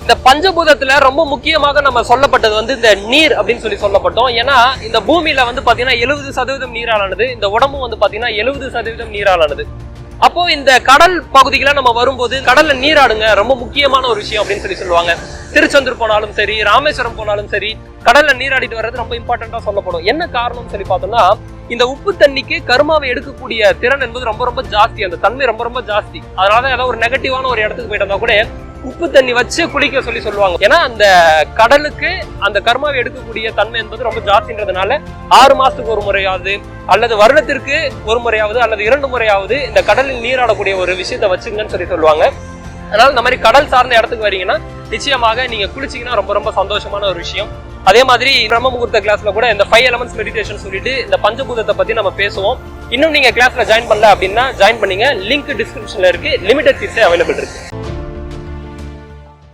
இந்த பஞ்சபூதத்துல ரொம்ப முக்கியமாக நம்ம சொல்லப்பட்டது வந்து இந்த நீர் அப்படின்னு சொல்லப்பட்டோம். ஏன்னா இந்த பூமியில வந்து பாத்தீங்கன்னா 70% நீராலானது, இந்த உடம்பும் வந்து பாத்தீங்கன்னா 70% நீராலானது. அப்போ இந்த கடல் பகுதிகளை நம்ம வரும்போது கடல்ல நீராடுங்க ரொம்ப முக்கியமான ஒரு விஷயம் அப்படின்னு சொல்லுவாங்க. திருச்செந்தூர் போனாலும் சரி, ராமேஸ்வரம் போனாலும் சரி, கடல்ல நீராடிட்டு வர்றது ரொம்ப இம்பார்ட்டண்டா சொல்லப்படும். என்ன காரணம்னு சொல்லி பார்த்தோம்னா, இந்த உப்பு தண்ணிக்கு கருமாவை எடுக்கக்கூடிய திறன் என்பது ரொம்ப ரொம்ப ஜாஸ்தி, அந்த தன்மை ரொம்ப ரொம்ப ஜாஸ்தி. அதனால ஏதாவது ஒரு நெகட்டிவான ஒரு இடத்துக்கு போயிட்டு வந்தா கூட உப்பு தண்ணி வச்சு குளிக்க சொல்லுவாங்க. ஏன்னா அந்த கடலுக்கு அந்த கர்மாவை எடுக்கக்கூடிய தன்மை என்பது ரொம்ப ஜாஸ்தின்றதுனால 6 மாசத்துக்கு ஒரு முறையாவது அல்லது வருடத்திற்கு ஒரு முறையாவது அல்லது 2 முறையாவது இந்த கடலில் நீராடக்கூடிய ஒரு விஷயத்த வச்சுங்கன்னு சொல்லுவாங்க. அதனால இந்த மாதிரி கடல் சார்ந்த இடத்துக்கு வரீங்கன்னா நிச்சயமாக நீங்க குளிச்சீங்கன்னா ரொம்ப ரொம்ப சந்தோஷமான ஒரு விஷயம். அதே மாதிரி பிரம்ம முகூர்த்த கிளாஸ்ல கூட இந்த 5 எலமெண்ட்ஸ் மெடிடேஷன் சொல்லிட்டு இந்த பஞ்சபூதத்தை பத்தி நம்ம பேசுவோம். இன்னும் நீங்க கிளாஸ்ல ஜாயின் பண்ணல அப்படின்னா ஜாயின் பண்ணீங்க. லிங்க் டிஸ்கிரிப்ஷன்ல இருக்கு. லிமிடெட் சீட்ஸ் அவைலபிள் இருக்கு.